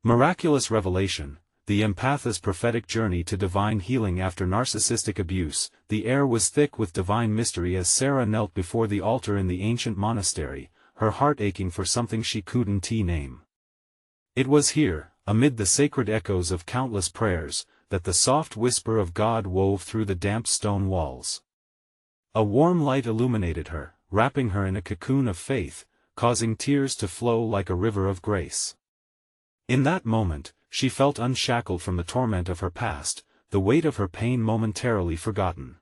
Miraculous revelation, the empath's prophetic journey to divine healing after narcissistic abuse. The air was thick with divine mystery as Sarah knelt before the altar in the ancient monastery, her heart aching for something she couldn't name. It was here, amid the sacred echoes of countless prayers, that the soft whisper of God wove through the damp stone walls. A warm light illuminated her, wrapping her in a cocoon of faith, causing tears to flow like a river of grace. In that moment, she felt unshackled from the torment of her past, the weight of her pain momentarily forgotten.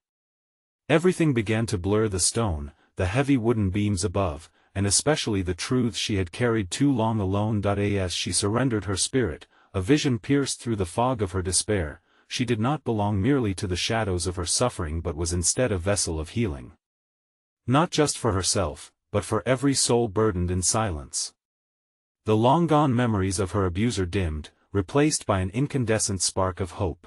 Everything began to blur: the stone, the heavy wooden beams above, and especially the truths she had carried too long alone. As she surrendered her spirit, a vision pierced through the fog of her despair. She did not belong merely to the shadows of her suffering but was instead a vessel of healing. Not just for herself, but for every soul burdened in silence. The long-gone memories of her abuser dimmed, replaced by an incandescent spark of hope.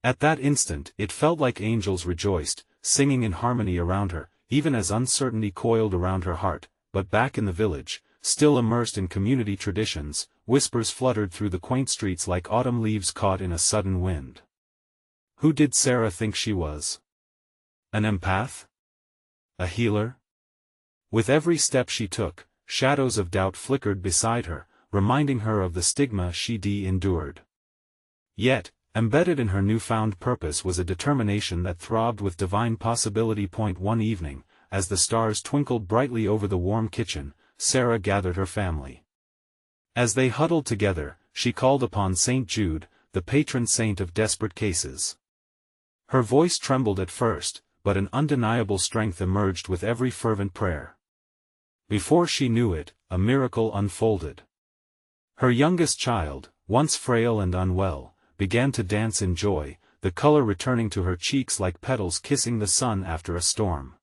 At that instant it felt like angels rejoiced, singing in harmony around her, even as uncertainty coiled around her heart. But back in the village, still immersed in community traditions, whispers fluttered through the quaint streets like autumn leaves caught in a sudden wind. Who did Sarah think she was? An empath? A healer? With every step she took, shadows of doubt flickered beside her, reminding her of the stigma she'd endured. Yet, embedded in her newfound purpose was a determination that throbbed with divine possibility. One evening, as the stars twinkled brightly over the warm kitchen, Sarah gathered her family. As they huddled together, she called upon Saint Jude, the patron saint of desperate cases. Her voice trembled at first, but an undeniable strength emerged with every fervent prayer. Before she knew it, a miracle unfolded. Her youngest child, once frail and unwell, began to dance in joy, the color returning to her cheeks like petals kissing the sun after a storm.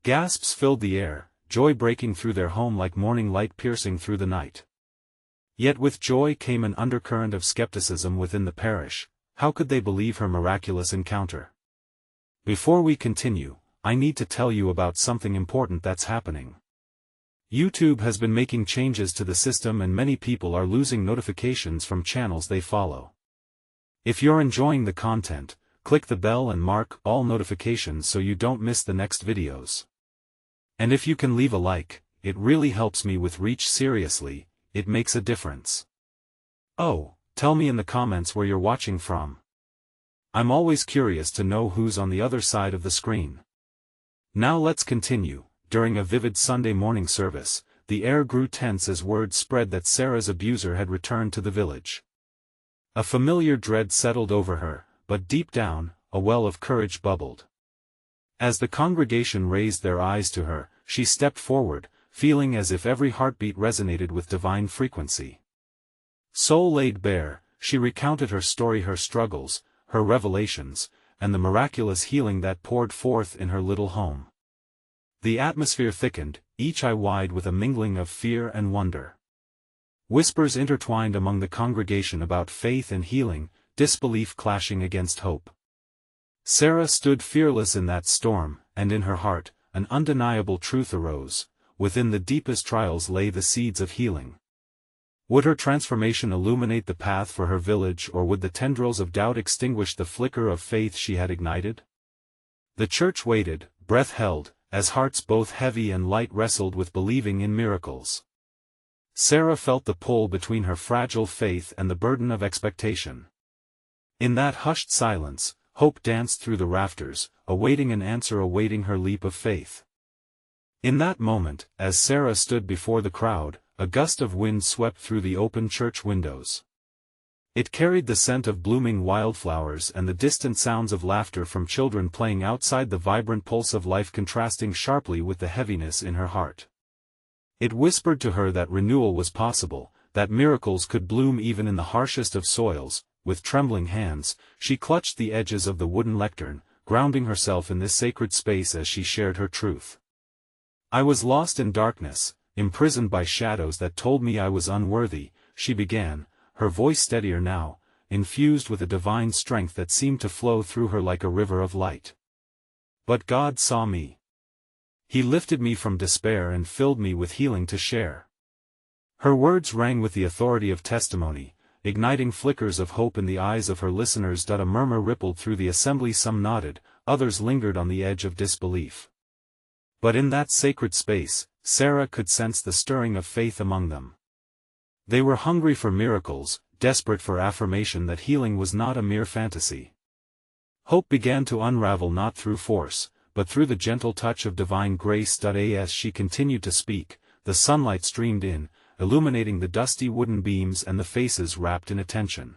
Gasps filled the air, joy breaking through their home like morning light piercing through the night. Yet with joy came an undercurrent of skepticism within the parish. How could they believe her miraculous encounter? Before we continue, I need to tell you about something important that's happening. YouTube has been making changes to the system and many people are losing notifications from channels they follow. If you're enjoying the content, click the bell and mark all notifications so you don't miss the next videos. And if you can leave a like, it really helps me with reach. Seriously, it makes a difference. Oh, tell me in the comments where you're watching from. I'm always curious to know who's on the other side of the screen. Now let's continue. During a vivid Sunday morning service, the air grew tense as word spread that Sarah's abuser had returned to the village. A familiar dread settled over her, but deep down, a well of courage bubbled. As the congregation raised their eyes to her, she stepped forward, feeling as if every heartbeat resonated with divine frequency. Soul laid bare, she recounted her story, her struggles, her revelations, and the miraculous healing that poured forth in her little home. The atmosphere thickened, each eye wide with a mingling of fear and wonder. Whispers intertwined among the congregation about faith and healing, disbelief clashing against hope. Sarah stood fearless in that storm, and in her heart, an undeniable truth arose: within the deepest trials lay the seeds of healing. Would her transformation illuminate the path for her village, or would the tendrils of doubt extinguish the flicker of faith she had ignited? The church waited, breath held, as hearts both heavy and light wrestled with believing in miracles. Sarah felt the pull between her fragile faith and the burden of expectation. In that hushed silence, hope danced through the rafters, awaiting an answer, awaiting her leap of faith. In that moment, as Sarah stood before the crowd, a gust of wind swept through the open church windows. It carried the scent of blooming wildflowers and the distant sounds of laughter from children playing outside, the vibrant pulse of life contrasting sharply with the heaviness in her heart. It whispered to her that renewal was possible, that miracles could bloom even in the harshest of soils. With trembling hands, she clutched the edges of the wooden lectern, grounding herself in this sacred space as she shared her truth. I was lost in darkness, imprisoned by shadows that told me I was unworthy, she began, her voice steadier now, infused with a divine strength that seemed to flow through her like a river of light. But God saw me. He lifted me from despair and filled me with healing to share. Her words rang with the authority of testimony, igniting flickers of hope in the eyes of her listeners. A murmur rippled through the assembly. Some nodded, others lingered on the edge of disbelief. But in that sacred space, Sarah could sense the stirring of faith among them. They were hungry for miracles, desperate for affirmation that healing was not a mere fantasy. Hope began to unravel not through force, but through the gentle touch of divine grace. As she continued to speak, the sunlight streamed in, illuminating the dusty wooden beams and the faces wrapped in attention.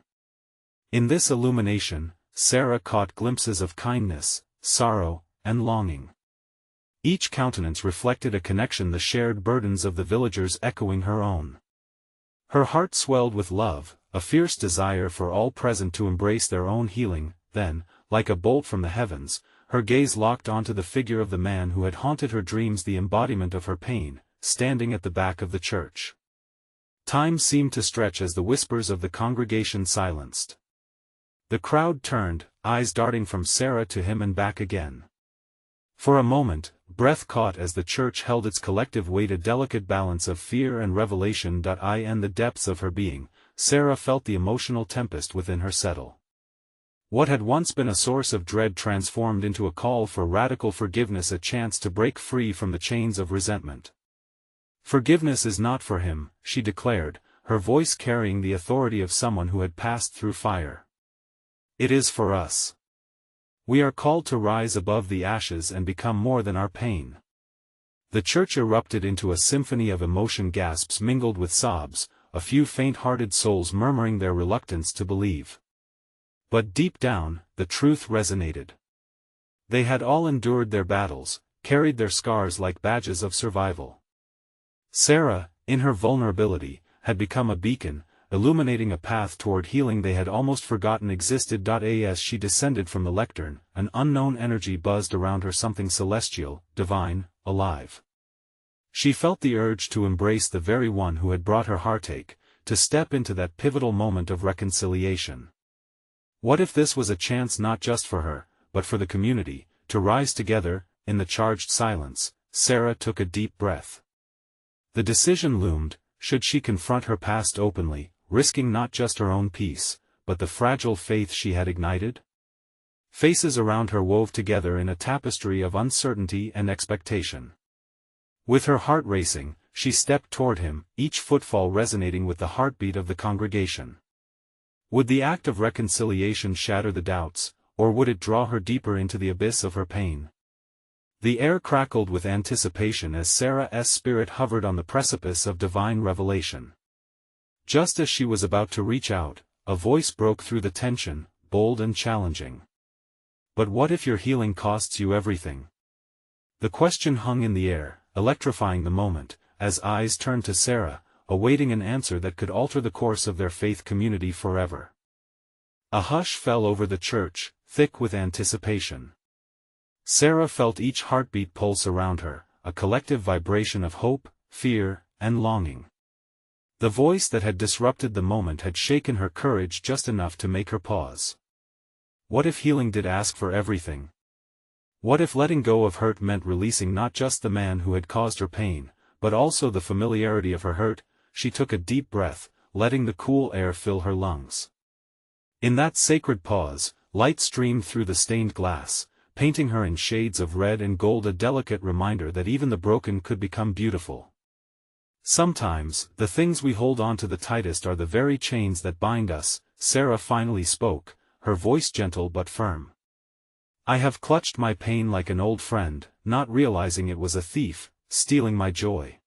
In this illumination, Sarah caught glimpses of kindness, sorrow, and longing. Each countenance reflected a connection, the shared burdens of the villagers echoing her own. Her heart swelled with love, a fierce desire for all present to embrace their own healing. Then, like a bolt from the heavens, her gaze locked onto the figure of the man who had haunted her dreams, the embodiment of her pain, standing at the back of the church. Time seemed to stretch as the whispers of the congregation silenced. The crowd turned, eyes darting from Sarah to him and back again. For a moment, breath caught as the church held its collective weight, a delicate balance of fear and revelation. In the depths of her being, Sarah felt the emotional tempest within her settle. What had once been a source of dread transformed into a call for radical forgiveness, a chance to break free from the chains of resentment. "Forgiveness is not for him," she declared, her voice carrying the authority of someone who had passed through fire. "It is for us. We are called to rise above the ashes and become more than our pain." The church erupted into a symphony of emotion, gasps mingled with sobs, a few faint-hearted souls murmuring their reluctance to believe. But deep down, the truth resonated. They had all endured their battles, carried their scars like badges of survival. Sarah, in her vulnerability, had become a beacon, illuminating a path toward healing they had almost forgotten existed. As she descended from the lectern, an unknown energy buzzed around her, something celestial, divine, alive. She felt the urge to embrace the very one who had brought her heartache, to step into that pivotal moment of reconciliation. What if this was a chance not just for her, but for the community, to rise together? In the charged silence, Sarah took a deep breath. The decision loomed: should she confront her past openly, risking not just her own peace, but the fragile faith she had ignited? Faces around her wove together in a tapestry of uncertainty and expectation. With her heart racing, she stepped toward him, each footfall resonating with the heartbeat of the congregation. Would the act of reconciliation shatter the doubts, or would it draw her deeper into the abyss of her pain? The air crackled with anticipation as Sarah's spirit hovered on the precipice of divine revelation. Just as she was about to reach out, a voice broke through the tension, bold and challenging. "But what if your healing costs you everything?" The question hung in the air, electrifying the moment, as eyes turned to Sarah, awaiting an answer that could alter the course of their faith community forever. A hush fell over the church, thick with anticipation. Sarah felt each heartbeat pulse around her, a collective vibration of hope, fear, and longing. The voice that had disrupted the moment had shaken her courage just enough to make her pause. What if healing did ask for everything? What if letting go of hurt meant releasing not just the man who had caused her pain, but also the familiarity of her hurt? She took a deep breath, letting the cool air fill her lungs. In that sacred pause, light streamed through the stained glass, painting her in shades of red and gold, a delicate reminder that even the broken could become beautiful. Sometimes, the things we hold on to the tightest are the very chains that bind us. Sarah finally spoke, her voice gentle but firm. "I have clutched my pain like an old friend, not realizing it was a thief, stealing my joy."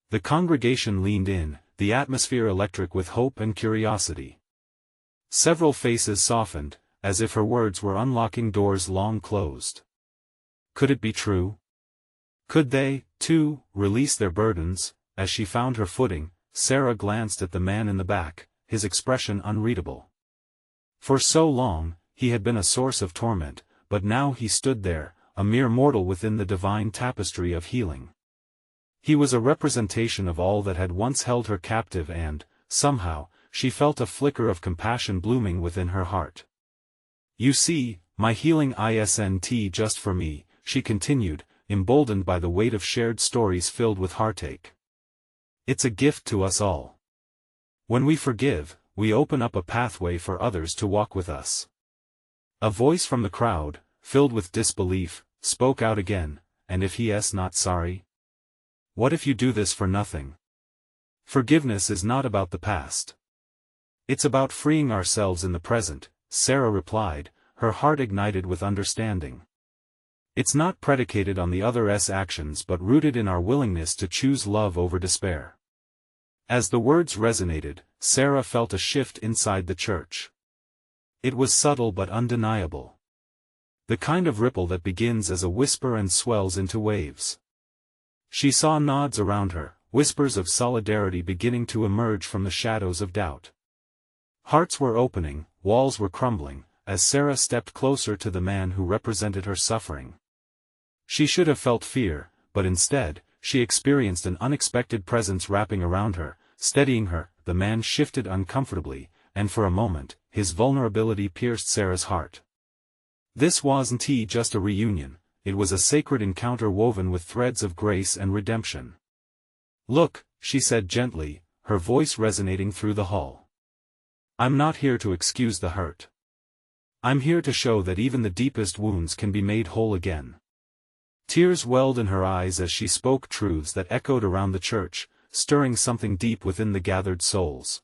The congregation leaned in, the atmosphere electric with hope and curiosity. Several faces softened, as if her words were unlocking doors long closed. Could it be true? Could they, too, release their burdens? As she found her footing, Sarah glanced at the man in the back, his expression unreadable. For so long, he had been a source of torment, but now he stood there, a mere mortal within the divine tapestry of healing. He was a representation of all that had once held her captive, and, somehow, she felt a flicker of compassion blooming within her heart. "You see, my healing isn't just for me," she continued, emboldened by the weight of shared stories filled with heartache. It's a gift to us all. When we forgive, we open up a pathway for others to walk with us. A voice from the crowd, filled with disbelief, spoke out again, and if he's not sorry? What if you do this for nothing? Forgiveness is not about the past. It's about freeing ourselves in the present, Sarah replied, her heart ignited with understanding. It's not predicated on the other's actions but rooted in our willingness to choose love over despair. As the words resonated, Sarah felt a shift inside the church. It was subtle but undeniable. The kind of ripple that begins as a whisper and swells into waves. She saw nods around her, whispers of solidarity beginning to emerge from the shadows of doubt. Hearts were opening, walls were crumbling, as Sarah stepped closer to the man who represented her suffering. She should have felt fear, but instead, she experienced an unexpected presence wrapping around her, steadying her. The man shifted uncomfortably, and for a moment, his vulnerability pierced Sarah's heart. This wasn't just a reunion, it was a sacred encounter woven with threads of grace and redemption. "Look," she said gently, her voice resonating through the hall. "I'm not here to excuse the hurt. I'm here to show that even the deepest wounds can be made whole again." Tears welled in her eyes as she spoke truths that echoed around the church, stirring something deep within the gathered souls.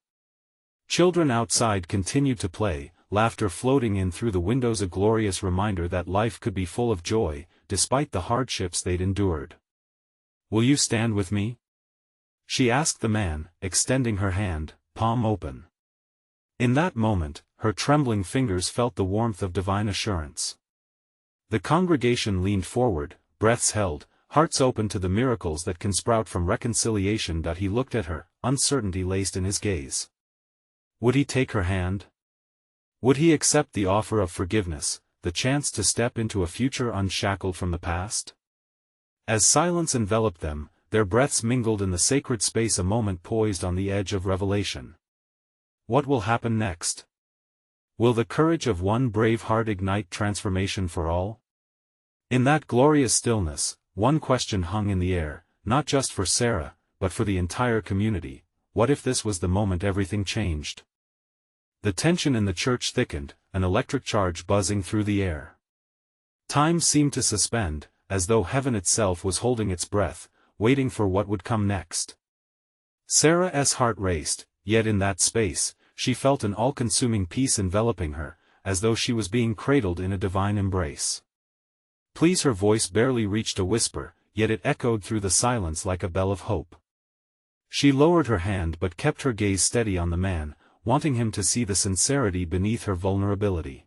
Children outside continued to play, laughter floating in through the windows, a glorious reminder that life could be full of joy, despite the hardships they'd endured. "Will you stand with me?" she asked the man, extending her hand, palm open. In that moment, her trembling fingers felt the warmth of divine assurance. The congregation leaned forward, breaths held, hearts open to the miracles that can sprout from reconciliation. He looked at her, uncertainty laced in his gaze. Would he take her hand? Would he accept the offer of forgiveness, the chance to step into a future unshackled from the past? As silence enveloped them, their breaths mingled in the sacred space, a moment poised on the edge of revelation. What will happen next? Will the courage of one brave heart ignite transformation for all? In that glorious stillness, one question hung in the air, not just for Sarah, but for the entire community. What if this was the moment everything changed? The tension in the church thickened, an electric charge buzzing through the air. Time seemed to suspend, as though heaven itself was holding its breath, waiting for what would come next. Sarah's heart raced, yet in that space, she felt an all-consuming peace enveloping her, as though she was being cradled in a divine embrace. "Please," her voice barely reached a whisper, yet it echoed through the silence like a bell of hope. She lowered her hand but kept her gaze steady on the man, wanting him to see the sincerity beneath her vulnerability.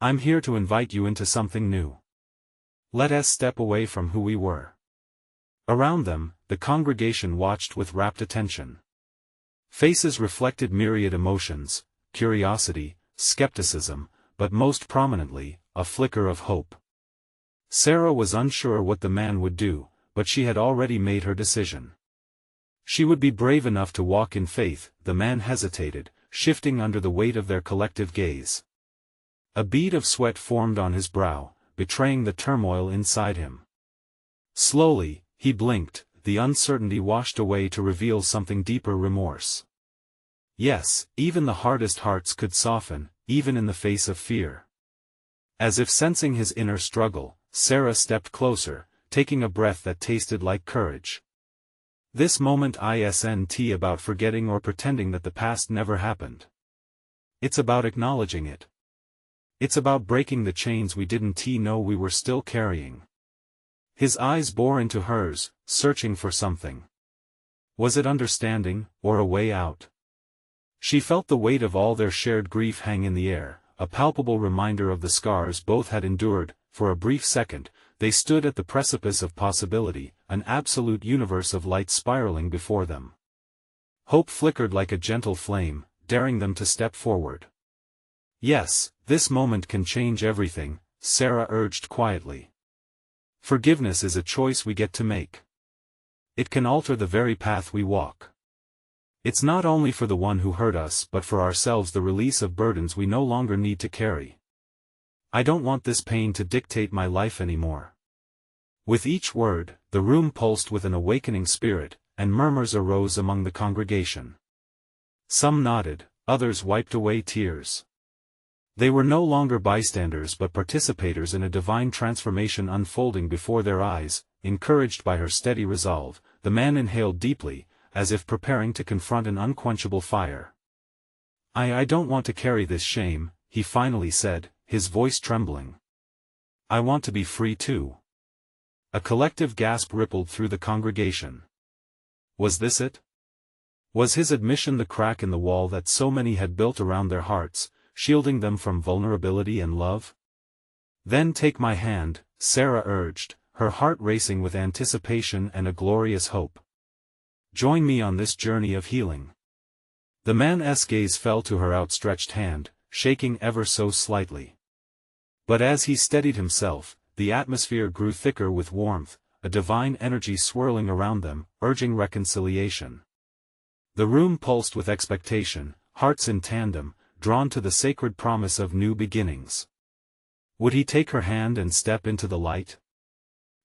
"I'm here to invite you into something new. Let us step away from who we were." Around them, the congregation watched with rapt attention. Faces reflected myriad emotions, curiosity, skepticism, but most prominently, a flicker of hope. Sarah was unsure what the man would do, but she had already made her decision. She would be brave enough to walk in faith. The man hesitated, shifting under the weight of their collective gaze. A bead of sweat formed on his brow, betraying the turmoil inside him. Slowly, he blinked, the uncertainty washed away to reveal something deeper: remorse. Yes, even the hardest hearts could soften, even in the face of fear. As if sensing his inner struggle, Sarah stepped closer, taking a breath that tasted like courage. This moment isn't about forgetting or pretending that the past never happened. It's about acknowledging it. It's about breaking the chains we didn't know we were still carrying. His eyes bore into hers, searching for something. Was it understanding, or a way out? She felt the weight of all their shared grief hang in the air, a palpable reminder of the scars both had endured. For a brief second, they stood at the precipice of possibility, an absolute universe of light spiraling before them. Hope flickered like a gentle flame, daring them to step forward. "Yes, this moment can change everything," Sarah urged quietly. "Forgiveness is a choice we get to make. It can alter the very path we walk. It's not only for the one who hurt us but for ourselves, the release of burdens we no longer need to carry. I don't want this pain to dictate my life anymore." With each word, the room pulsed with an awakening spirit, and murmurs arose among the congregation. Some nodded, others wiped away tears. They were no longer bystanders but participators in a divine transformation unfolding before their eyes. Encouraged by her steady resolve, the man inhaled deeply, as if preparing to confront an unquenchable fire. I don't want to carry this shame," he finally said, his voice trembling. "I want to be free too." A collective gasp rippled through the congregation. Was this it? Was his admission the crack in the wall that so many had built around their hearts, shielding them from vulnerability and love? "Then take my hand," Sarah urged, her heart racing with anticipation and a glorious hope. "Join me on this journey of healing." The man's gaze fell to her outstretched hand, shaking ever so slightly. But as he steadied himself, the atmosphere grew thicker with warmth, a divine energy swirling around them, urging reconciliation. The room pulsed with expectation, hearts in tandem, drawn to the sacred promise of new beginnings. Would he take her hand and step into the light?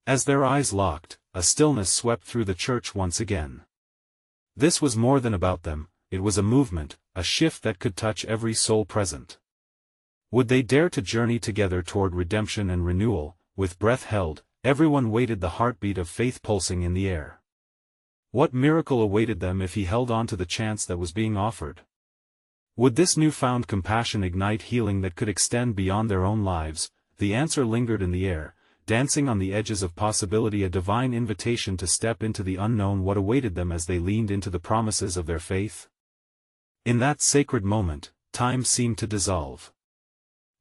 As their eyes locked, a stillness swept through the church once again. This was more than about them, it was a movement, a shift that could touch every soul present. Would they dare to journey together toward redemption and renewal? With breath held, everyone waited, the heartbeat of faith pulsing in the air. What miracle awaited them if he held on to the chance that was being offered? Would this newfound compassion ignite healing that could extend beyond their own lives? The answer lingered in the air, dancing on the edges of possibility, a divine invitation to step into the unknown. What awaited them as they leaned into the promises of their faith? In that sacred moment, time seemed to dissolve.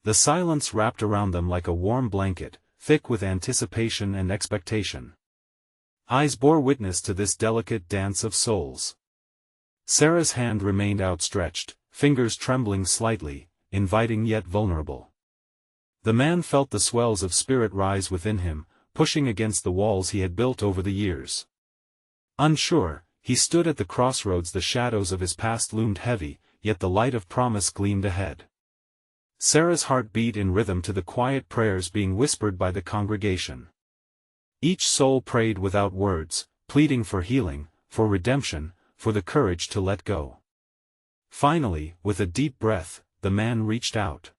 The silence wrapped around them like a warm blanket, thick with anticipation and expectation. Eyes bore witness to this delicate dance of souls. Sarah's hand remained outstretched, fingers trembling slightly, inviting yet vulnerable. The man felt the swells of spirit rise within him, pushing against the walls he had built over the years. Unsure, he stood at the crossroads. The shadows of his past loomed heavy, yet the light of promise gleamed ahead. Sarah's heart beat in rhythm to the quiet prayers being whispered by the congregation. Each soul prayed without words, pleading for healing, for redemption, for the courage to let go. Finally, with a deep breath, the man reached out.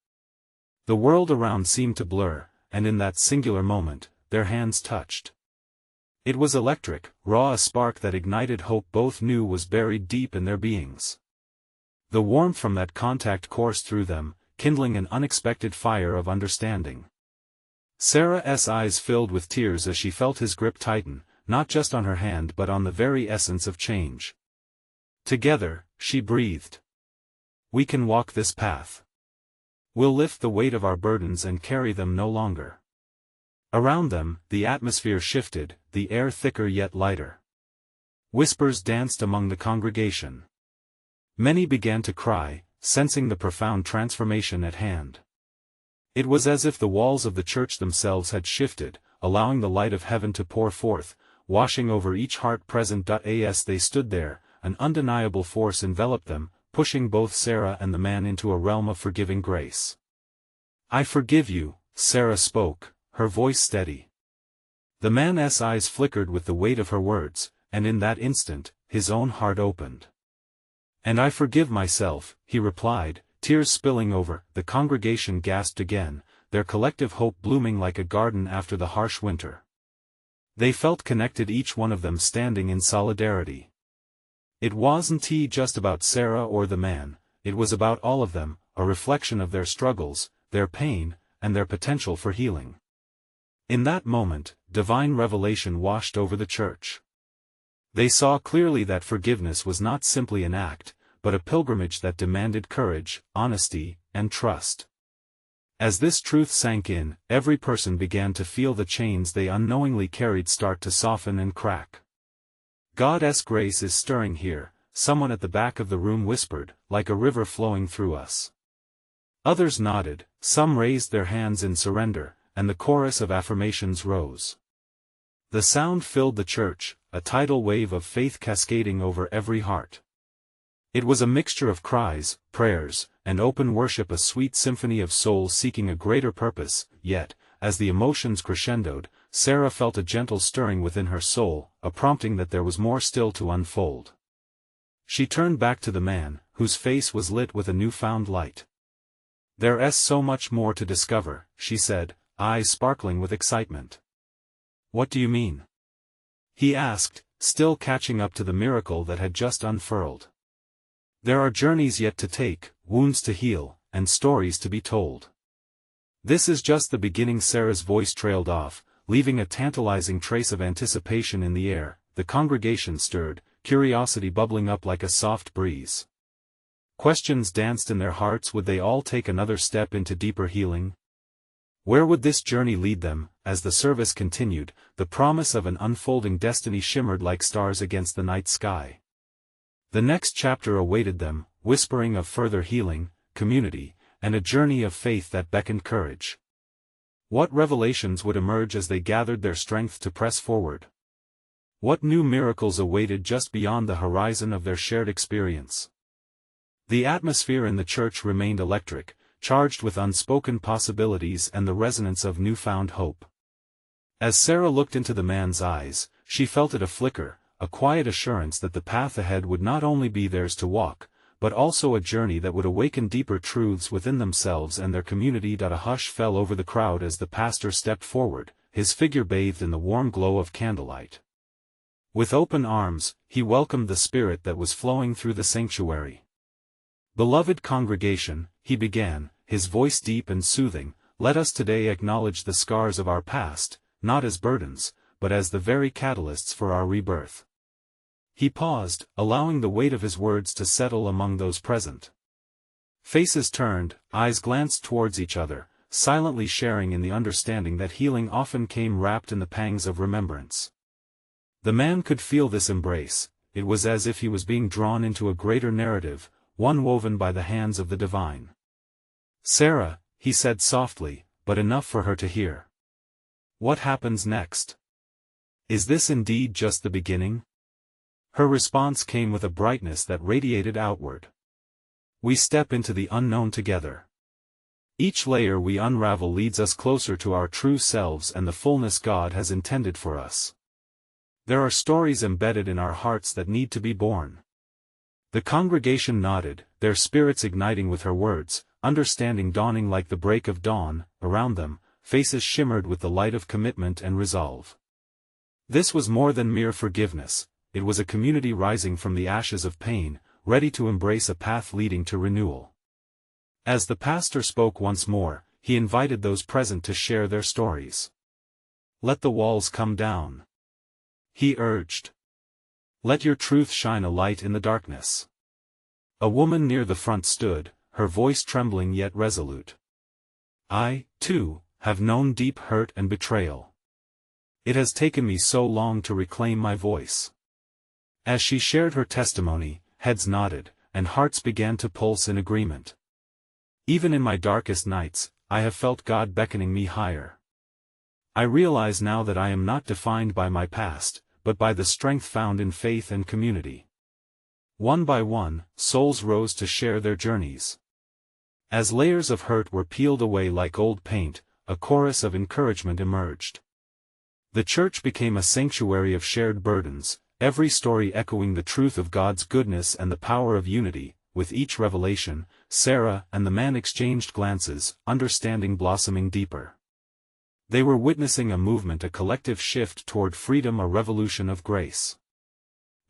The world around seemed to blur, and in that singular moment, their hands touched. It was electric, raw, a spark that ignited hope both knew was buried deep in their beings. The warmth from that contact coursed through them, kindling an unexpected fire of understanding. Sarah's eyes filled with tears as she felt his grip tighten, not just on her hand but on the very essence of change. Together, she breathed. We can walk this path. We'll lift the weight of our burdens and carry them no longer. Around them, the atmosphere shifted, the air thicker yet lighter. Whispers danced among the congregation. Many began to cry, sensing the profound transformation at hand. It was as if the walls of the church themselves had shifted, allowing the light of heaven to pour forth, washing over each heart present. As they stood there, an undeniable force enveloped them, pushing both Sarah and the man into a realm of forgiving grace. I forgive you, Sarah spoke, her voice steady. The man's eyes flickered with the weight of her words, and in that instant, his own heart opened. And I forgive myself, he replied, tears spilling over. The congregation gasped again, their collective hope blooming like a garden after the harsh winter. They felt connected, each one of them standing in solidarity. It wasn't just about Sarah or the man, it was about all of them, a reflection of their struggles, their pain, and their potential for healing. In that moment, divine revelation washed over the church. They saw clearly that forgiveness was not simply an act, but a pilgrimage that demanded courage, honesty, and trust. As this truth sank in, every person began to feel the chains they unknowingly carried start to soften and crack. God's grace is stirring here, someone at the back of the room whispered, like a river flowing through us. Others nodded, some raised their hands in surrender, and the chorus of affirmations rose. The sound filled the church, a tidal wave of faith cascading over every heart. It was a mixture of cries, prayers, and open worship, a sweet symphony of souls seeking a greater purpose. Yet, as the emotions crescendoed, Sarah felt a gentle stirring within her soul, a prompting that there was more still to unfold. She turned back to the man, whose face was lit with a newfound light. "There's so much more to discover," she said, eyes sparkling with excitement. "What do you mean?" he asked, still catching up to the miracle that had just unfurled. "There are journeys yet to take, wounds to heal, and stories to be told. This is just the beginning." Sarah's voice trailed off, leaving a tantalizing trace of anticipation in the air. The congregation stirred, curiosity bubbling up like a soft breeze. Questions danced in their hearts. Would they all take another step into deeper healing? Where would this journey lead them? As the service continued, the promise of an unfolding destiny shimmered like stars against the night sky. The next chapter awaited them, whispering of further healing, community, and a journey of faith that beckoned courage. What revelations would emerge as they gathered their strength to press forward? What new miracles awaited just beyond the horizon of their shared experience? The atmosphere in the church remained electric, charged with unspoken possibilities and the resonance of newfound hope. As Sarah looked into the man's eyes, she felt it a flicker, a quiet assurance that the path ahead would not only be theirs to walk, but also a journey that would awaken deeper truths within themselves and their community. A hush fell over the crowd as the pastor stepped forward, his figure bathed in the warm glow of candlelight. With open arms, he welcomed the spirit that was flowing through the sanctuary. "Beloved congregation," he began, his voice deep and soothing, "let us today acknowledge the scars of our past, not as burdens, but as the very catalysts for our rebirth." He paused, allowing the weight of his words to settle among those present. Faces turned, eyes glanced towards each other, silently sharing in the understanding that healing often came wrapped in the pangs of remembrance. The man could feel this embrace. It was as if he was being drawn into a greater narrative, one woven by the hands of the divine. "Sarah," he said softly, but enough for her to hear. "What happens next? Is this indeed just the beginning?" Her response came with a brightness that radiated outward. "We step into the unknown together. Each layer we unravel leads us closer to our true selves and the fullness God has intended for us. There are stories embedded in our hearts that need to be born." The congregation nodded, their spirits igniting with her words, understanding dawning like the break of dawn. Around them, faces shimmered with the light of commitment and resolve. This was more than mere forgiveness, it was a community rising from the ashes of pain, ready to embrace a path leading to renewal. As the pastor spoke once more, he invited those present to share their stories. "Let the walls come down," he urged. "Let your truth shine a light in the darkness." A woman near the front stood, her voice trembling yet resolute. "I, too, have known deep hurt and betrayal. It has taken me so long to reclaim my voice." As she shared her testimony, heads nodded, and hearts began to pulse in agreement. "Even in my darkest nights, I have felt God beckoning me higher. I realize now that I am not defined by my past, but by the strength found in faith and community." One by one, souls rose to share their journeys. As layers of hurt were peeled away like old paint, a chorus of encouragement emerged. The church became a sanctuary of shared burdens, every story echoing the truth of God's goodness and the power of unity. With each revelation, Sarah and the man exchanged glances, understanding blossoming deeper. They were witnessing a movement, a collective shift toward freedom, a revolution of grace.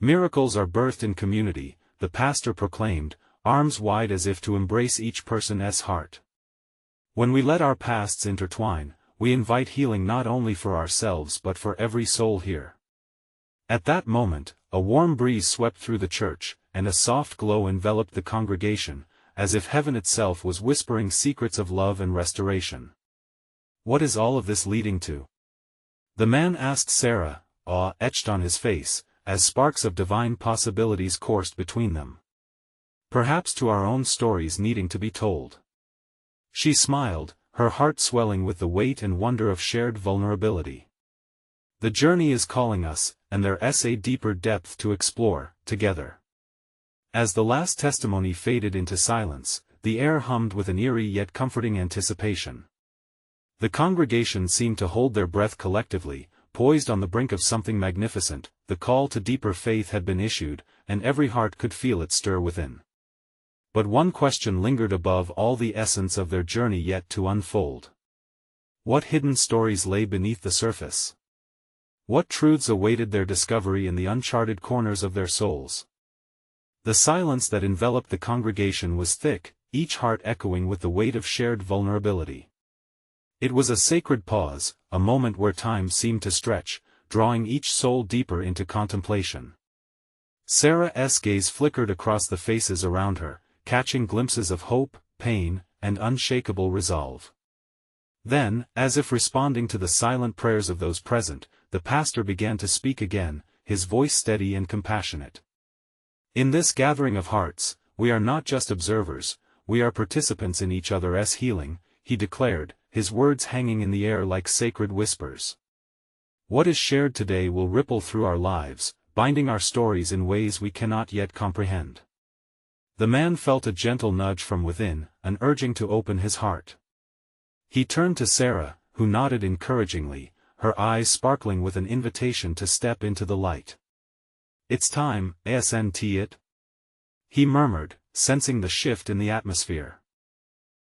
"Miracles are birthed in community," the pastor proclaimed, arms wide as if to embrace each person's heart. "When we let our pasts intertwine, we invite healing not only for ourselves but for every soul here." At that moment, a warm breeze swept through the church, and a soft glow enveloped the congregation, as if heaven itself was whispering secrets of love and restoration. "What is all of this leading to?" the man asked Sarah, awe etched on his face, as sparks of divine possibilities coursed between them. "Perhaps to our own stories needing to be told." She smiled, her heart swelling with the weight and wonder of shared vulnerability. "The journey is calling us, and there's a deeper depth to explore, together." As the last testimony faded into silence, the air hummed with an eerie yet comforting anticipation. The congregation seemed to hold their breath collectively, poised on the brink of something magnificent. The call to deeper faith had been issued, and every heart could feel it stir within. But one question lingered above all the essence of their journey yet to unfold. What hidden stories lay beneath the surface? What truths awaited their discovery in the uncharted corners of their souls? The silence that enveloped the congregation was thick, each heart echoing with the weight of shared vulnerability. It was a sacred pause, a moment where time seemed to stretch, drawing each soul deeper into contemplation. Sarah's gaze flickered across the faces around her, catching glimpses of hope, pain, and unshakable resolve. Then, as if responding to the silent prayers of those present, the pastor began to speak again, his voice steady and compassionate. In this gathering of hearts, we are not just observers, we are participants in each other's healing, he declared, his words hanging in the air like sacred whispers. What is shared today will ripple through our lives, binding our stories in ways we cannot yet comprehend. The man felt a gentle nudge from within, an urging to open his heart. He turned to Sarah, who nodded encouragingly, her eyes sparkling with an invitation to step into the light. "It's time, isn't it?" he murmured, sensing the shift in the atmosphere.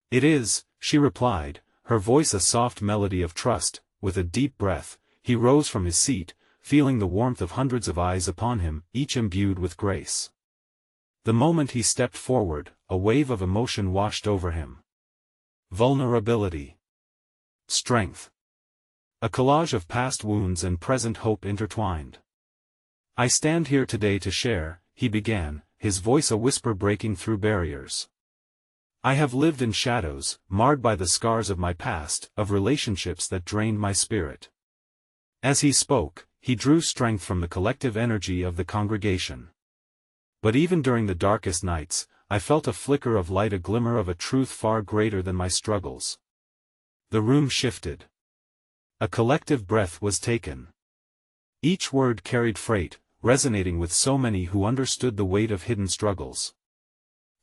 "It is," she replied, her voice a soft melody of trust. With a deep breath, he rose from his seat, feeling the warmth of hundreds of eyes upon him, each imbued with grace. The moment he stepped forward, a wave of emotion washed over him. Vulnerability. Strength. A collage of past wounds and present hope intertwined. "I stand here today to share," he began, his voice a whisper breaking through barriers. "I have lived in shadows, marred by the scars of my past, of relationships that drained my spirit." As he spoke, he drew strength from the collective energy of the congregation. "But even during the darkest nights, I felt a flicker of light, a glimmer of a truth far greater than my struggles." The room shifted. A collective breath was taken. Each word carried freight, resonating with so many who understood the weight of hidden struggles.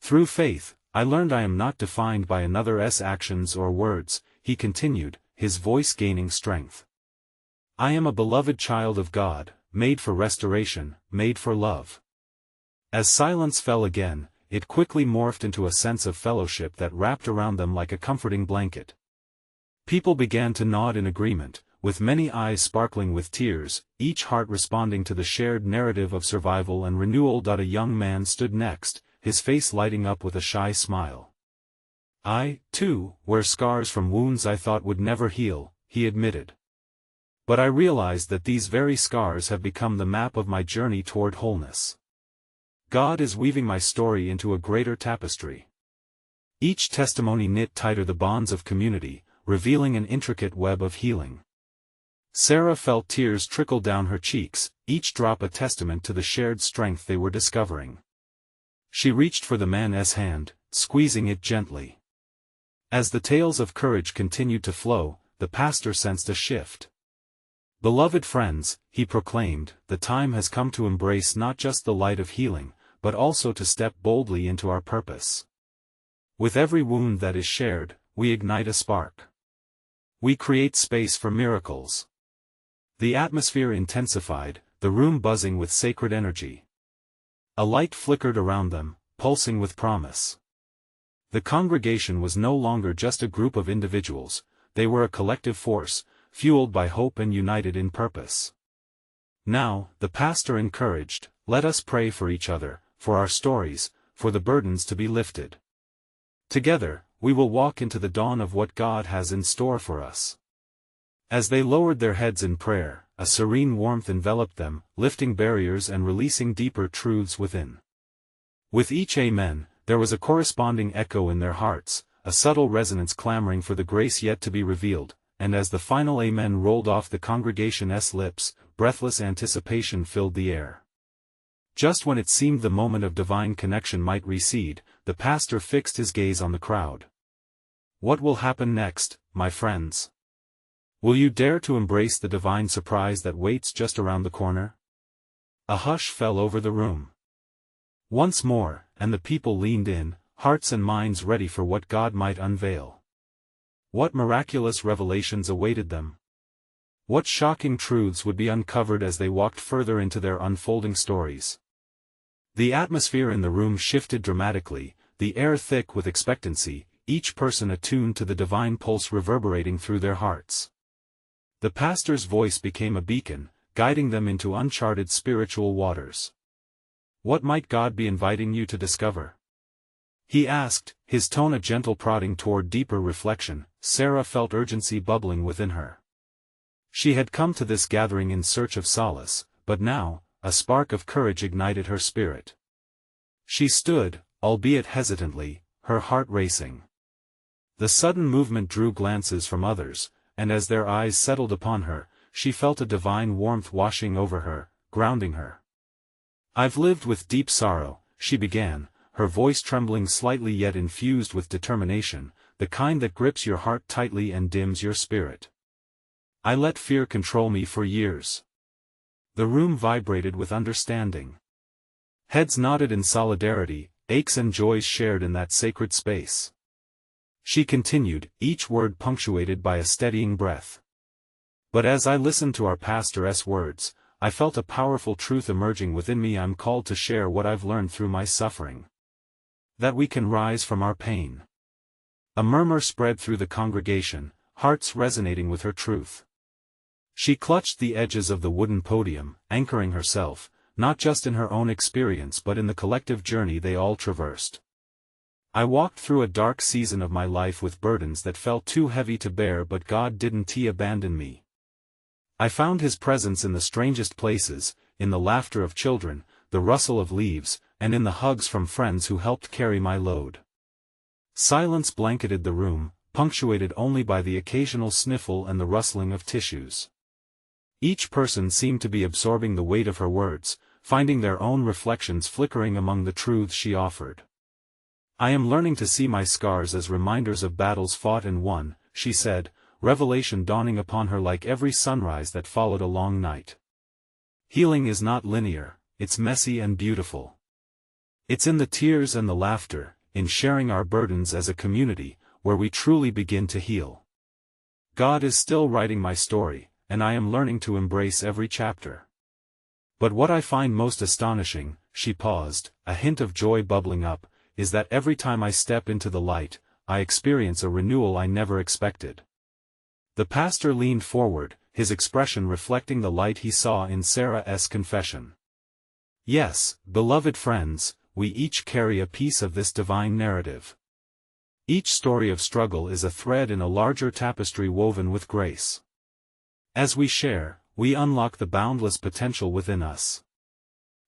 "Through faith, I learned I am not defined by another's actions or words," he continued, his voice gaining strength. "I am a beloved child of God, made for restoration, made for love." As silence fell again, it quickly morphed into a sense of fellowship that wrapped around them like a comforting blanket. People began to nod in agreement, with many eyes sparkling with tears, each heart responding to the shared narrative of survival and renewal. A young man stood next, his face lighting up with a shy smile. "I, too, wear scars from wounds I thought would never heal," he admitted. "But I realized that these very scars have become the map of my journey toward wholeness. God is weaving my story into a greater tapestry." Each testimony knit tighter the bonds of community, revealing an intricate web of healing. Sarah felt tears trickle down her cheeks, each drop a testament to the shared strength they were discovering. She reached for the man's hand, squeezing it gently. As the tales of courage continued to flow, the pastor sensed a shift. "Beloved friends," he proclaimed, "the time has come to embrace not just the light of healing, but also to step boldly into our purpose. With every wound that is shared, we ignite a spark. We create space for miracles." The atmosphere intensified, the room buzzing with sacred energy. A light flickered around them, pulsing with promise. The congregation was no longer just a group of individuals, they were a collective force, fueled by hope and united in purpose. Now, the pastor encouraged, "Let us pray for each other, for our stories, for the burdens to be lifted. Together, we will walk into the dawn of what God has in store for us." As they lowered their heads in prayer, a serene warmth enveloped them, lifting barriers and releasing deeper truths within. With each amen, there was a corresponding echo in their hearts, a subtle resonance clamoring for the grace yet to be revealed, and as the final amen rolled off the congregation's lips, breathless anticipation filled the air. Just when it seemed the moment of divine connection might recede, the pastor fixed his gaze on the crowd. "What will happen next, my friends? Will you dare to embrace the divine surprise that waits just around the corner?" A hush fell over the room. Once more, and the people leaned in, hearts and minds ready for what God might unveil. What miraculous revelations awaited them? What shocking truths would be uncovered as they walked further into their unfolding stories? The atmosphere in the room shifted dramatically, the air thick with expectancy, each person attuned to the divine pulse reverberating through their hearts. The pastor's voice became a beacon, guiding them into uncharted spiritual waters. What might God be inviting you to discover? He asked, his tone a gentle prodding toward deeper reflection. Sarah felt urgency bubbling within her. She had come to this gathering in search of solace, but now, a spark of courage ignited her spirit. She stood, albeit hesitantly, her heart racing. The sudden movement drew glances from others, and as their eyes settled upon her, she felt a divine warmth washing over her, grounding her. "I've lived with deep sorrow," she began, her voice trembling slightly yet infused with determination, the kind that grips your heart tightly and dims your spirit. "I let fear control me for years." The room vibrated with understanding. Heads nodded in solidarity, aches and joys shared in that sacred space. She continued, each word punctuated by a steadying breath. "But as I listened to our pastor's words, I felt a powerful truth emerging within me. I'm called to share what I've learned through my suffering. That we can rise from our pain." A murmur spread through the congregation, hearts resonating with her truth. She clutched the edges of the wooden podium, anchoring herself, not just in her own experience but in the collective journey they all traversed. "I walked through a dark season of my life with burdens that felt too heavy to bear, but God didn't abandon me. I found His presence in the strangest places, in the laughter of children, the rustle of leaves, and in the hugs from friends who helped carry my load." Silence blanketed the room, punctuated only by the occasional sniffle and the rustling of tissues. Each person seemed to be absorbing the weight of her words, finding their own reflections flickering among the truths she offered. "I am learning to see my scars as reminders of battles fought and won," she said, revelation dawning upon her like every sunrise that followed a long night. "Healing is not linear, it's messy and beautiful. It's in the tears and the laughter, in sharing our burdens as a community, where we truly begin to heal. God is still writing my story, and I am learning to embrace every chapter. But what I find most astonishing," she paused, a hint of joy bubbling up, "is that every time I step into the light, I experience a renewal I never expected." The pastor leaned forward, his expression reflecting the light he saw in Sarah's confession. "Yes, beloved friends, we each carry a piece of this divine narrative. Each story of struggle is a thread in a larger tapestry woven with grace. As we share, we unlock the boundless potential within us."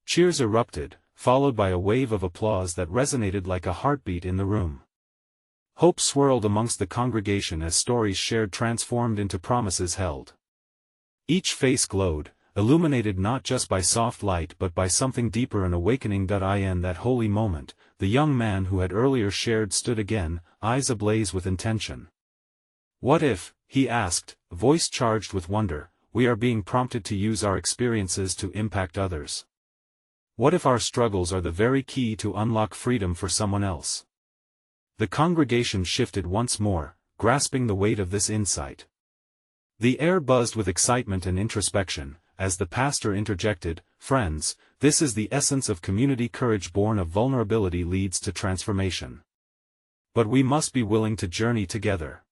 Cheers erupted, followed by a wave of applause that resonated like a heartbeat in the room. Hope swirled amongst the congregation as stories shared transformed into promises held. Each face glowed, illuminated not just by soft light but by something deeper, an awakening. In that holy moment, the young man who had earlier shared stood again, eyes ablaze with intention. "What if," he asked, voice charged with wonder, "we are being prompted to use our experiences to impact others? What if our struggles are the very key to unlock freedom for someone else?" The congregation shifted once more, grasping the weight of this insight. The air buzzed with excitement and introspection, as the pastor interjected, "Friends, this is the essence of community. Courage born of vulnerability leads to transformation. But we must be willing to journey together."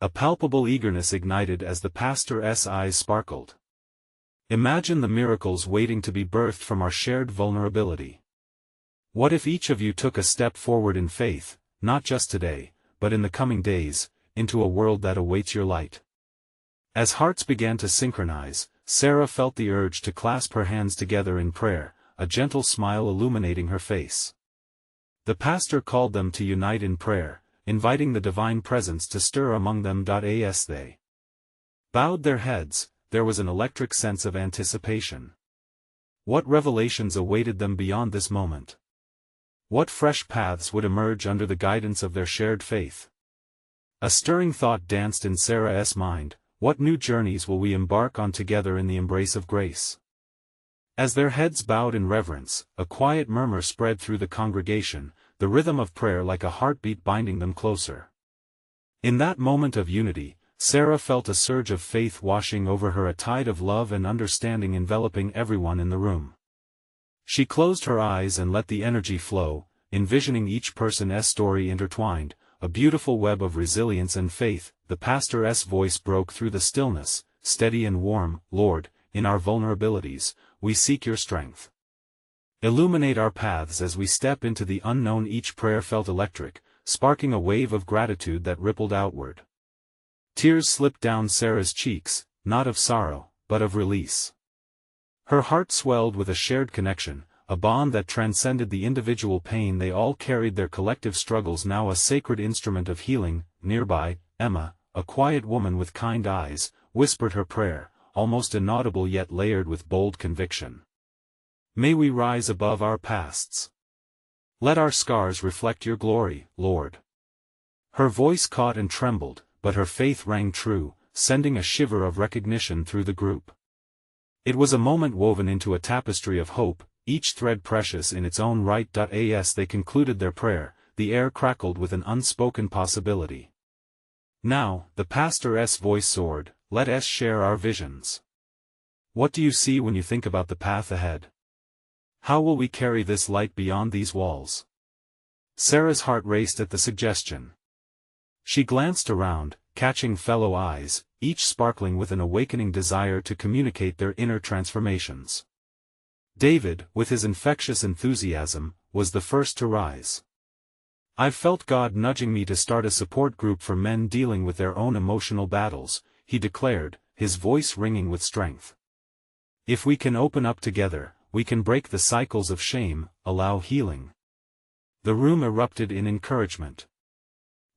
A palpable eagerness ignited as the pastor's eyes sparkled. "Imagine the miracles waiting to be birthed from our shared vulnerability. What if each of you took a step forward in faith, not just today, but in the coming days, into a world that awaits your light?" As hearts began to synchronize, Sarah felt the urge to clasp her hands together in prayer, a gentle smile illuminating her face. The pastor called them to unite in prayer, inviting the divine presence to stir among them. As they bowed their heads, there was an electric sense of anticipation. What revelations awaited them beyond this moment? What fresh paths would emerge under the guidance of their shared faith? A stirring thought danced in Sarah's mind: what new journeys will we embark on together in the embrace of grace? As their heads bowed in reverence, a quiet murmur spread through the congregation, the rhythm of prayer like a heartbeat binding them closer. In that moment of unity, Sarah felt a surge of faith washing over her, a tide of love and understanding enveloping everyone in the room. She closed her eyes and let the energy flow, envisioning each person's story intertwined, a beautiful web of resilience and faith. The pastor's voice broke through the stillness, steady and warm. "Lord, in our vulnerabilities, we seek your strength. Illuminate our paths as we step into the unknown." Each prayer felt electric, sparking a wave of gratitude that rippled outward. Tears slipped down Sarah's cheeks, not of sorrow, but of release. Her heart swelled with a shared connection, a bond that transcended the individual pain they all carried, their collective struggles now a sacred instrument of healing. Nearby, Emma, a quiet woman with kind eyes, whispered her prayer, almost inaudible yet layered with bold conviction. "May we rise above our pasts. Let our scars reflect your glory, Lord." Her voice caught and trembled, but her faith rang true, sending a shiver of recognition through the group. It was a moment woven into a tapestry of hope, each thread precious in its own right. As they concluded their prayer, the air crackled with an unspoken possibility. "Now," the pastor's voice soared, "let us share our visions. What do you see when you think about the path ahead? How will we carry this light beyond these walls?" Sarah's heart raced at the suggestion. She glanced around, catching fellow eyes, each sparkling with an awakening desire to communicate their inner transformations. David, with his infectious enthusiasm, was the first to rise. "I've felt God nudging me to start a support group for men dealing with their own emotional battles," he declared, his voice ringing with strength. "If we can open up together, we can break the cycles of shame, allow healing." The room erupted in encouragement.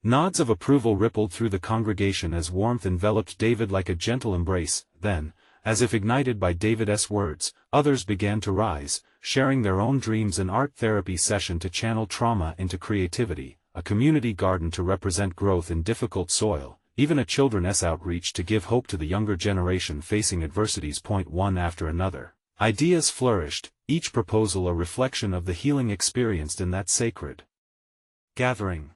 Nods of approval rippled through the congregation as warmth enveloped David like a gentle embrace. Then, as if ignited by David's words, others began to rise, sharing their own dreams. An art therapy session to channel trauma into creativity, a community garden to represent growth in difficult soil, even a children's outreach to give hope to the younger generation facing adversities. One after another, ideas flourished, each proposal a reflection of the healing experienced in that sacred gathering.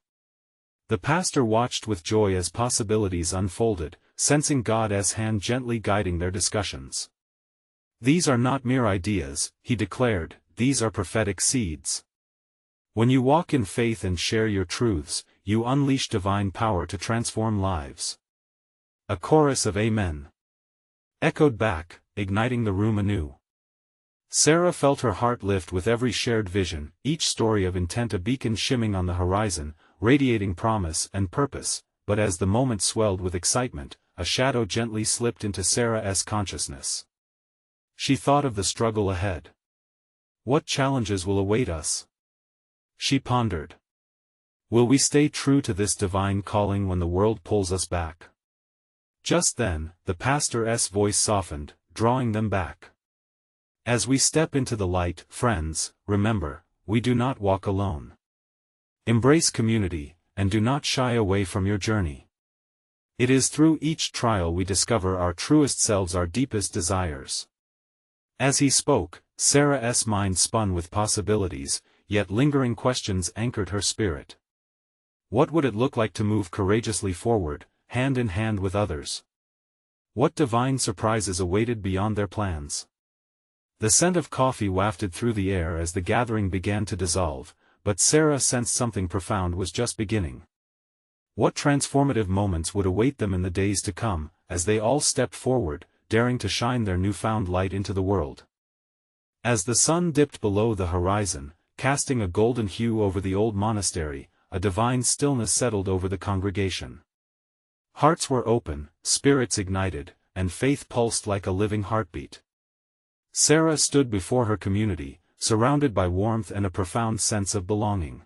The pastor watched with joy as possibilities unfolded, sensing God's hand gently guiding their discussions. "These are not mere ideas," he declared, "these are prophetic seeds. When you walk in faith and share your truths, you unleash divine power to transform lives." A chorus of "Amen" echoed back, igniting the room anew. Sarah felt her heart lift with every shared vision, each story of intent a beacon shimmering on the horizon, radiating promise and purpose. But as the moment swelled with excitement, a shadow gently slipped into Sarah's consciousness. She thought of the struggle ahead. What challenges will await us? She pondered. Will we stay true to this divine calling when the world pulls us back? Just then, the pastor's voice softened, drawing them back. As we step into the light, friends, remember, we do not walk alone. Embrace community, and do not shy away from your journey. It is through each trial we discover our truest selves, our deepest desires. As he spoke, Sarah's mind spun with possibilities, yet lingering questions anchored her spirit. What would it look like to move courageously forward, hand in hand with others? What divine surprises awaited beyond their plans? The scent of coffee wafted through the air as the gathering began to dissolve, but Sarah sensed something profound was just beginning. What transformative moments would await them in the days to come, as they all stepped forward, daring to shine their newfound light into the world? As the sun dipped below the horizon, casting a golden hue over the old monastery, a divine stillness settled over the congregation. Hearts were open, spirits ignited, and faith pulsed like a living heartbeat. Sarah stood before her community, surrounded by warmth and a profound sense of belonging.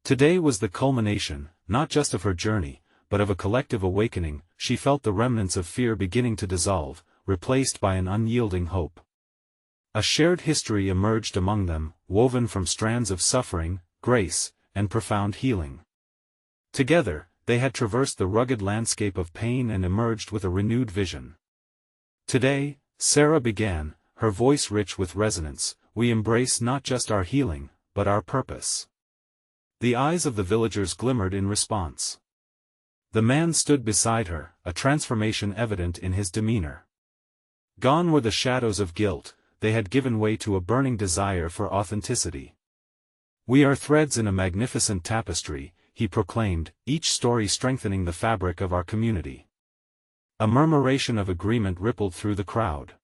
Today was the culmination, not just of her journey, but of a collective awakening. She felt the remnants of fear beginning to dissolve, replaced by an unyielding hope. A shared history emerged among them, woven from strands of suffering, grace, and profound healing. Together, they had traversed the rugged landscape of pain and emerged with a renewed vision. Today, Sarah began, her voice rich with resonance, we embrace not just our healing, but our purpose. The eyes of the villagers glimmered in response. The man stood beside her, a transformation evident in his demeanor. Gone were the shadows of guilt, they had given way to a burning desire for authenticity. "We are threads in a magnificent tapestry," he proclaimed, each story strengthening the fabric of our community. A murmuration of agreement rippled through the crowd.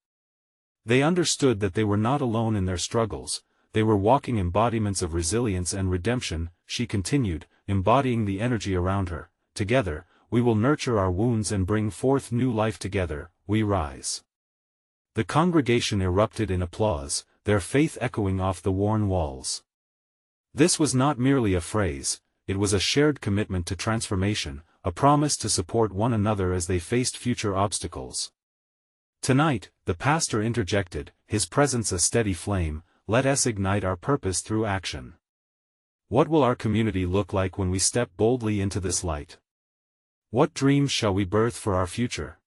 They understood that they were not alone in their struggles, they were walking embodiments of resilience and redemption. She continued, embodying the energy around her. "Together, we will nurture our wounds and bring forth new life. Together, we rise." The congregation erupted in applause, their faith echoing off the worn walls. This was not merely a phrase, it was a shared commitment to transformation, a promise to support one another as they faced future obstacles. "Tonight," the pastor interjected, his presence a steady flame, "let us ignite our purpose through action. What will our community look like when we step boldly into this light? What dreams shall we birth for our future?"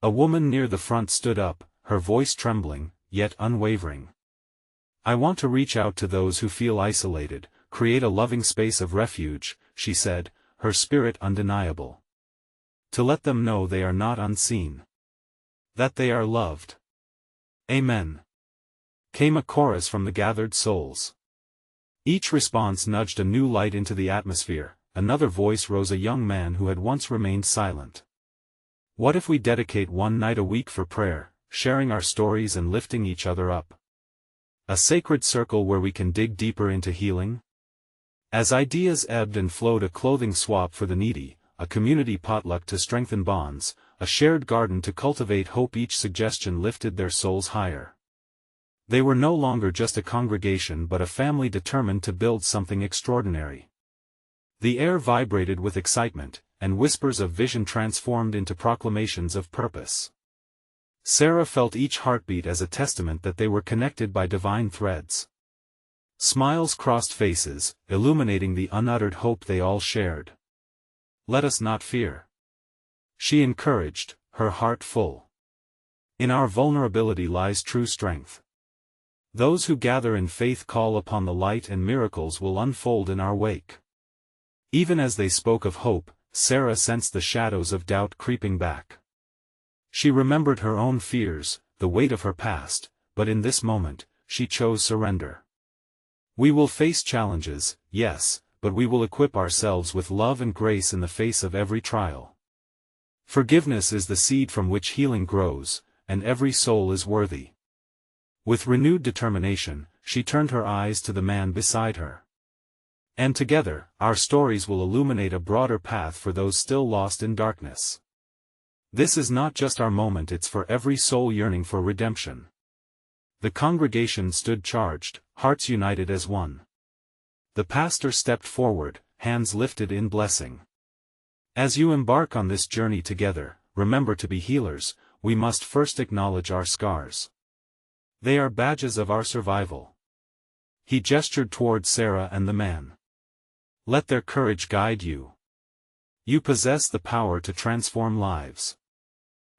A woman near the front stood up, her voice trembling, yet unwavering. "I want to reach out to those who feel isolated, create a loving space of refuge," she said, her spirit undeniable. "To let them know they are not unseen. That they are loved." "Amen," came a chorus from the gathered souls. Each response nudged a new light into the atmosphere. Another voice rose, a young man who had once remained silent. "What if we dedicate one night a week for prayer, sharing our stories and lifting each other up? A sacred circle where we can dig deeper into healing?" As ideas ebbed and flowed, a clothing swap for the needy, a community potluck to strengthen bonds, a shared garden to cultivate hope, each suggestion lifted their souls higher. They were no longer just a congregation but a family determined to build something extraordinary. The air vibrated with excitement, and whispers of vision transformed into proclamations of purpose. Sarah felt each heartbeat as a testament that they were connected by divine threads. Smiles crossed faces, illuminating the unuttered hope they all shared. "Let us not fear," she encouraged, her heart full. "In our vulnerability lies true strength. Those who gather in faith call upon the light, and miracles will unfold in our wake." Even as they spoke of hope, Sarah sensed the shadows of doubt creeping back. She remembered her own fears, the weight of her past, but in this moment, she chose surrender. "We will face challenges, yes, but we will equip ourselves with love and grace in the face of every trial. Forgiveness is the seed from which healing grows, and every soul is worthy." With renewed determination, she turned her eyes to the man beside her. "And together, our stories will illuminate a broader path for those still lost in darkness. This is not just our moment, it's for every soul yearning for redemption." The congregation stood charged, hearts united as one. The pastor stepped forward, hands lifted in blessing. "As you embark on this journey together, remember, to be healers, we must first acknowledge our scars. They are badges of our survival." He gestured toward Sarah and the man. "Let their courage guide you. You possess the power to transform lives."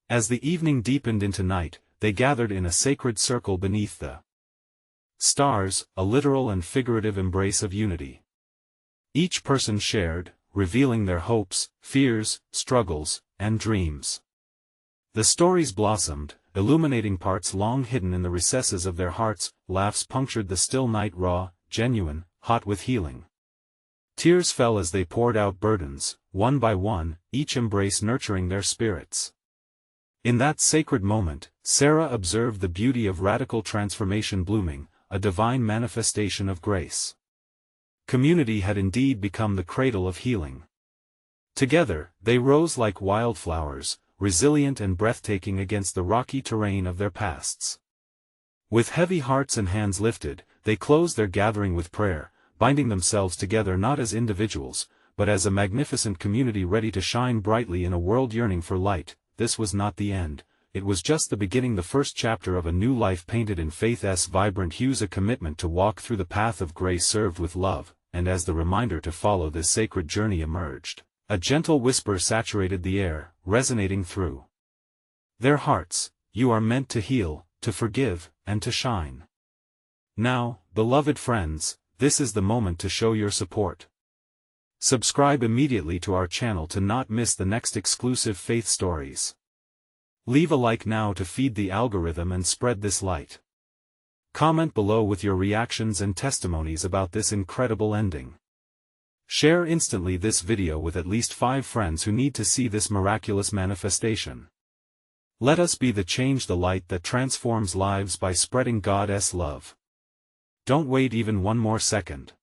As the evening deepened into night, they gathered in a sacred circle beneath the stars, a literal and figurative embrace of unity. Each person shared, revealing their hopes, fears, struggles, and dreams. The stories blossomed, illuminating parts long hidden in the recesses of their hearts. Laughs punctured the still night, raw, genuine, hot with healing. Tears fell as they poured out burdens, one by one, each embrace nurturing their spirits. In that sacred moment, Sarah observed the beauty of radical transformation blooming, a divine manifestation of grace. Community had indeed become the cradle of healing. Together, they rose like wildflowers, resilient and breathtaking against the rocky terrain of their pasts. With heavy hearts and hands lifted, they closed their gathering with prayer, binding themselves together not as individuals, but as a magnificent community ready to shine brightly in a world yearning for light. This was not the end, it was just the beginning, the first chapter of a new life painted in faith's vibrant hues, a commitment to walk through the path of grace served with love. And as the reminder to follow this sacred journey emerged, a gentle whisper saturated the air, resonating through their hearts: "You are meant to heal, to forgive, and to shine. Now, beloved friends, this is the moment to show your support. Subscribe immediately to our channel to not miss the next exclusive faith stories. Leave a like now to feed the algorithm and spread this light. Comment below with your reactions and testimonies about this incredible ending. Share instantly this video with at least 5 friends who need to see this miraculous manifestation. Let us be the change, the light that transforms lives by spreading God's love. Don't wait even one more second.